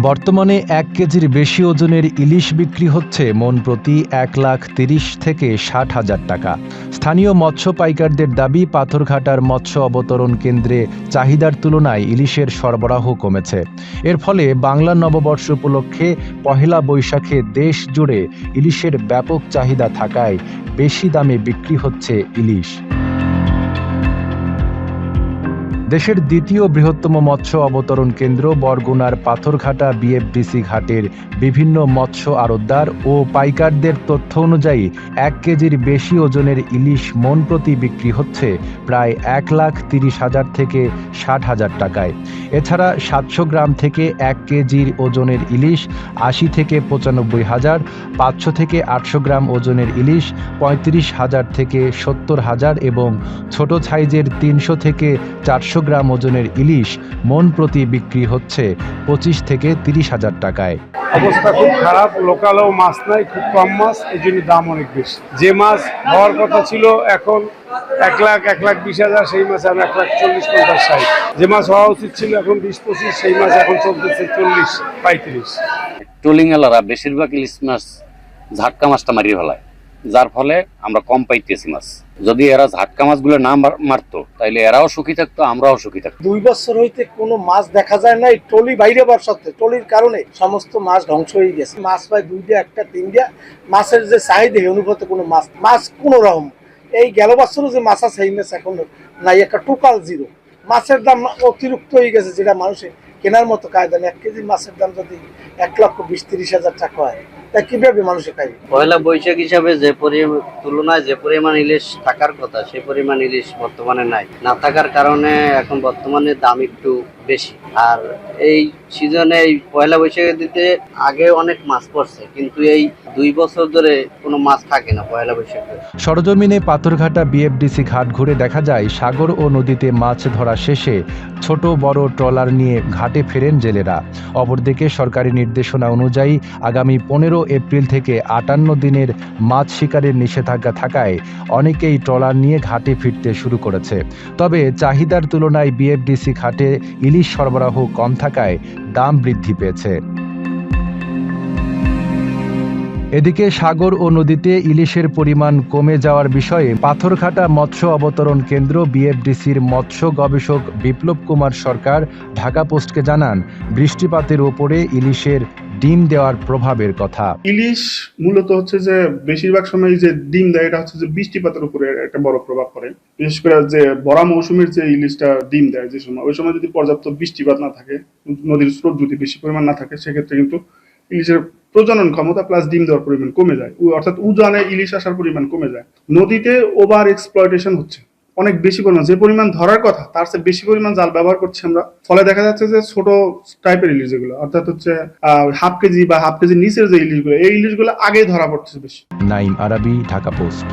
বর্তমানে ১ কেজির বেশি ওজনের ইলিশ বিক্রি হচ্ছে মন প্রতি ১,৩০,০০০ থেকে ৬০,০০০ টাকা। স্থানীয় মৎস্য পাইকারদের দাবি, পাথরঘাটার মৎস্য অবতরণ কেন্দ্রে চাহিদার তুলনায় ইলিশের সরবরাহ কমেছে। এর ফলে বাংলা নববর্ষ উপলক্ষে পহেলা বৈশাখে দেশ জুড়ে ইলিশের ব্যাপক চাহিদা থাকায় বেশি দামে বিক্রি হচ্ছে ইলিশ। দেশের দ্বিতীয় বৃহত্তম মৎস্য অবতরণ কেন্দ্র বরগুনার পাথরঘাটা বিএফডিসি ঘাটের বিভিন্ন মৎস্য আড়তদার ও পাইকারদের তথ্য অনুযায়ী ১ কেজির বেশি ওজনের ইলিশ মন প্রতি বিক্রি হচ্ছে প্রায় ১,৩০,০০০ থেকে ৬০,০০০ টাকায়। এছাড়া ৭০০ গ্রাম থেকে ১ কেজির ওজনের ইলিশ ৮০ থেকে ৯৫,০০০, ৫০০ থেকে ৮০০ গ্রাম ওজনের ইলিশ ৩৫,০০০ থেকে ৭০,০০০ এবং ছোট সাইজের ৩০০ থেকে ৪০০ গ্রাম ওজনের ইলিশ মন প্রতি বিক্রি হচ্ছে ২৫ থেকে ৩০,০০০ টাকায়। অবস্থা খুব খারাপ, লোকালও মাছ নাই, খুব কম মাছ, এই জন্য দাম অনেক বেশি। যে মাছ হওয়ার কথা ছিল এখন ১,২০,০০০, সেই মাছ এখন ১,৪০,৫০ ষাট। যে মাছ হওয়া উচিত ছিল এখন ২০-২৫, সেই মাছ এখন চলতেছে ৪০-৩৫। ট্রোলিং এলারা বেশিরভাগ ইলিশ মাছ ঝাটকা মাছটা মারিয়ে ফেলায়, যার ফলে আমরা কম পাইতেছি মাছ। যদি এরা ঝাটকা মাছগুলো না মারতো তাইলে এরাও সুখী থাকতো, আমরাও সুখী থাকতো। ২ বছর হইতে কোনো মাছ দেখা যায় না। ট্রলি বাইরে বর্ষাতে ট্রলির কারণে সমস্ত মাছ ধ্বংস হয়ে গেছে। মাছ পায় ২টা, ১টা, ৩টা। মাছের যে চাহিদা অনুভূত কোনো মাছ কোনো রকম। এই গেল বছরও যে মাছ আছে, এই মাছ এখন নাই, একটা টোটাল জিরো। মাছের দাম অতিরিক্ত হয়ে গেছে, যেটা মানুষের কেনার মতো কায়দা নেই। ১ কেজি মাছের দাম যদি ১,২০,০০০-৩০,০০০ টাকা হয়, তা কিভাবে মানুষে খাইবে? পয়লা বৈশাখ হিসাবে তুলনায় যে পরিমাণ ইলিশ থাকার কথা, সেই পরিমাণ ইলিশ বর্তমানে নাই। না থাকার কারণে এখন বর্তমানে দাম একটু বেশি। আর এই সিজনে এই পয়লা বৈশাখের দিতে আগে অনেক মাছ পড়ছে, কিন্তু এই ২ বছর ধরে কোনো মাছ থাকে না পয়লা বৈশাখে। সরজমিনে পাথরঘাটা বিএফডিসি ঘাট ঘুরে দেখা যায়, সাগর ও নদীতে মাছ ধরা শেষে ছোট বড় ট্রলার নিয়ে ঘাটে ফেরেন জেলেরা। অপরদিকে সরকারি নির্দেশনা অনুযায়ী আগামী ১৫ এপ্রিল থেকে ৫৮ দিনের মাছ শিকারের নিষেধাজ্ঞা থাকায় অনেকেই ট্রলার নিয়ে ঘাটে ফিরতে শুরু করেছে। তবে চাহিদার তুলনায় বিএফডিসি ঘাটে ইলিশ সরবরাহ কম থাকায় দাম বৃদ্ধি পেয়েছে। এদিকে সাগর ও নদীতে ইলিশের পরিমাণ কমে যাওয়ার বিষয়ে পাথরঘাটা মৎস্য অবতরণ কেন্দ্র বিএফডিসির মৎস্য গবেষক বিপ্লব কুমার সরকার ঢাকা পোস্টকে জানান, বৃষ্টিপাতের ওপরে ইলিশের ডিম দেওয়ার প্রভাবের কথা। ইলিশ মূলত হচ্ছে যে বেশিরভাগ সময় যে ডিম দেয়, এটা হচ্ছে যে বৃষ্টিপাতের উপরে একটা বড় প্রভাব পড়ে। বিশেষ করে যে ভরা মৌসুমের যে ইলিশটা ডিম দেয় যে সময়, ওই সময় যদি পর্যাপ্ত বৃষ্টিপাত না থাকে, নদীর স্রোত যদি বেশি পরিমাণ না থাকে, সেক্ষেত্রে কিন্তু ইলিশের প্রজনন ক্ষমতা প্লাস ডিম দেওয়ার পরিমাণ কমে যায়, অর্থাৎ উজানে ইলিশ আসার পরিমাণ কমে যায়। নদীতে ওভার এক্সপ্লয়টেশন হচ্ছে, অনেক বেশি পরিমাণ, যে পরিমাণ ধরার কথা তার চেয়ে বেশি পরিমাণ জাল ব্যবহার করছি আমরা। ফলে দেখা যাচ্ছে যে ছোট টাইপের ইলিশ যেগুলো, অর্থাৎ হচ্ছে হাফ কেজি বা হাফ কেজি নিচের যে ইলিশগুলো, এই ইলিশগুলো আগেই ধরা পড়ছে বেশি। নাইম আরাবী, ঢাকা পোস্ট।